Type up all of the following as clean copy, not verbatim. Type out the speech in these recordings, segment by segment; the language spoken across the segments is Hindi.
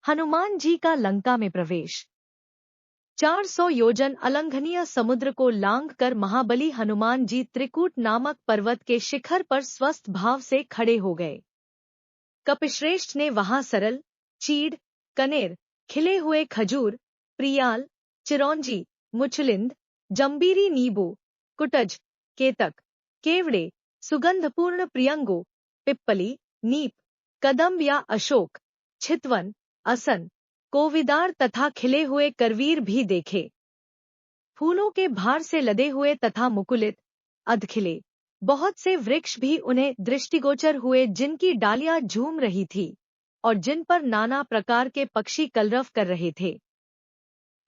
हनुमान जी का लंका में प्रवेश। 400 योजन अलंघनीय समुद्र को लांघ कर महाबली हनुमान जी त्रिकूट नामक पर्वत के शिखर पर स्वस्थ भाव से खड़े हो गए। कपिश्रेष्ठ ने वहां सरल, चीड़, कनेर, खिले हुए खजूर, प्रियाल, चिरौंजी, मुचलिंद, जंबीरी नींबू, कुटज, केतक, केवड़े, सुगंधपूर्ण प्रियंगो, पिप्पली, नीप, कदम्ब या अशोक, छितवन, असन, कोविदार तथा खिले हुए करवीर भी देखे। फूलों के भार से लदे हुए तथा मुकुलित, अधखिले बहुत से वृक्ष भी उन्हें दृष्टिगोचर हुए, जिनकी डालियां झूम रही थी और जिन पर नाना प्रकार के पक्षी कलरव कर रहे थे।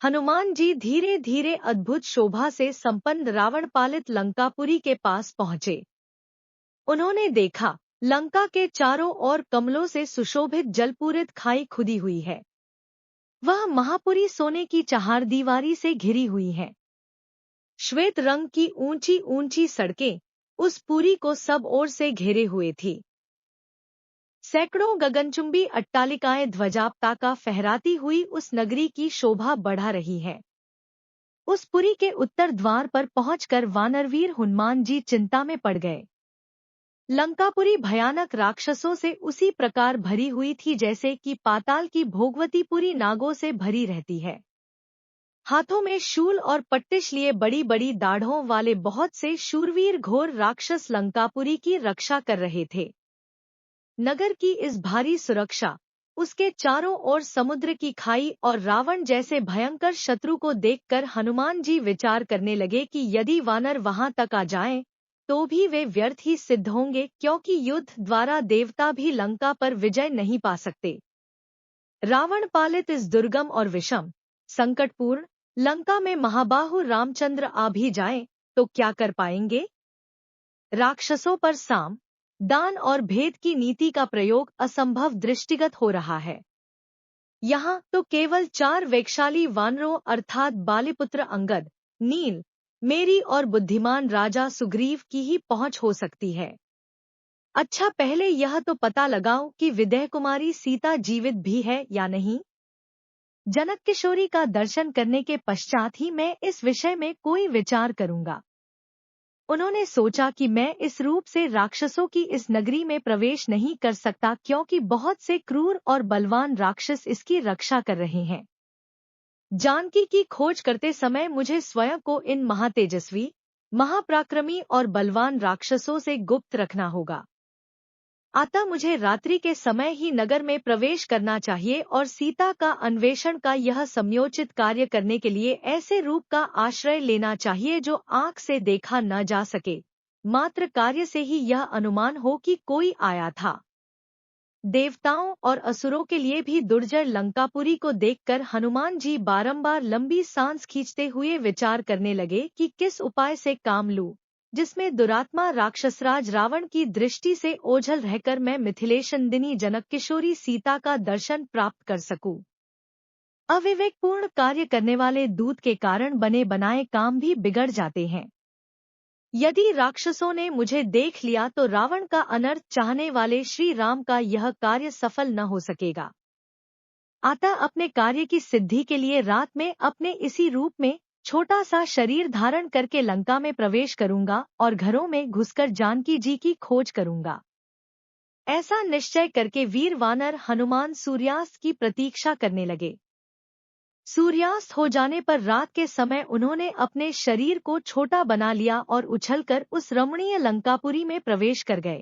हनुमान जी धीरे धीरे अद्भुत शोभा से संपन्न रावण पालित लंकापुरी के पास पहुंचे। उन्होंने देखा, लंका के चारों ओर कमलों से सुशोभित जलपूरित खाई खुदी हुई है। वह महापुरी सोने की चहारदीवारी से घिरी हुई है। श्वेत रंग की ऊंची ऊंची सड़कें उस पुरी को सब ओर से घेरे हुए थी। सैकड़ों गगनचुंबी अट्टालिकाएं ध्वजापता का फहराती हुई उस नगरी की शोभा बढ़ा रही है। उस पुरी के उत्तर द्वार पर पहुंचकर वानरवीर हनुमान जी चिंता में पड़ गए। लंकापुरी भयानक राक्षसों से उसी प्रकार भरी हुई थी जैसे कि पाताल की भोगवतीपुरी नागों से भरी रहती है। हाथों में शूल और पट्टिश लिए बड़ी बड़ी दाढ़ों वाले बहुत से शूरवीर घोर राक्षस लंकापुरी की रक्षा कर रहे थे। नगर की इस भारी सुरक्षा, उसके चारों ओर समुद्र की खाई और रावण जैसे भयंकर शत्रु को देखकर हनुमान जी विचार करने लगे कि यदि वानर वहां तक आ जाएं, तो भी वे व्यर्थ ही सिद्ध होंगे, क्योंकि युद्ध द्वारा देवता भी लंका पर विजय नहीं पा सकते। रावण पालित इस दुर्गम और विषम, संकटपूर्ण लंका में महाबाहु रामचंद्र आ भी जाएं, तो क्या कर पाएंगे? राक्षसों पर साम, दान और भेद की नीति का प्रयोग असंभव दृष्टिगत हो रहा है। यहाँ तो केवल 4 वेगशाली वानरों अर्थात बालीपुत्र अंगद, नील, मेरी और बुद्धिमान राजा सुग्रीव की ही पहुंच हो सकती है। अच्छा, पहले यह तो पता लगाओ कि विदेह कुमारी सीता जीवित भी है या नहीं। जनक किशोरी का दर्शन करने के पश्चात ही मैं इस विषय में कोई विचार करूंगा। उन्होंने सोचा कि मैं इस रूप से राक्षसों की इस नगरी में प्रवेश नहीं कर सकता, क्योंकि बहुत से क्रूर और बलवान राक्षस इसकी रक्षा कर रहे हैं। जानकी की खोज करते समय मुझे स्वयं को इन महातेजस्वी, महापराक्रमी और बलवान राक्षसों से गुप्त रखना होगा। अतः मुझे रात्रि के समय ही नगर में प्रवेश करना चाहिए और सीता का अन्वेषण का यह समयोचित कार्य करने के लिए ऐसे रूप का आश्रय लेना चाहिए जो आंख से देखा न जा सके, मात्र कार्य से ही यह अनुमान हो कि कोई आया था। देवताओं और असुरों के लिए भी दुर्जय लंकापुरी को देखकर हनुमान जी बारंबार लंबी सांस खींचते हुए विचार करने लगे कि किस उपाय से काम लूं, जिसमें दुरात्मा राक्षसराज रावण की दृष्टि से ओझल रहकर मैं मिथिलेशनंदिनी जनक किशोरी सीता का दर्शन प्राप्त कर सकूं। अविवेकपूर्ण कार्य करने वाले दूत के कारण बने बनाए काम भी बिगड़ जाते हैं। यदि राक्षसों ने मुझे देख लिया तो रावण का अनर्थ चाहने वाले श्री राम का यह कार्य सफल न हो सकेगा। अतः अपने कार्य की सिद्धि के लिए रात में अपने इसी रूप में छोटा सा शरीर धारण करके लंका में प्रवेश करूंगा और घरों में घुसकर जानकी जी की खोज करूंगा। ऐसा निश्चय करके वीर वानर हनुमान सूर्यास्त की प्रतीक्षा करने लगे। सूर्यास्त हो जाने पर रात के समय उन्होंने अपने शरीर को छोटा बना लिया और उछलकर उस रमणीय लंकापुरी में प्रवेश कर गए।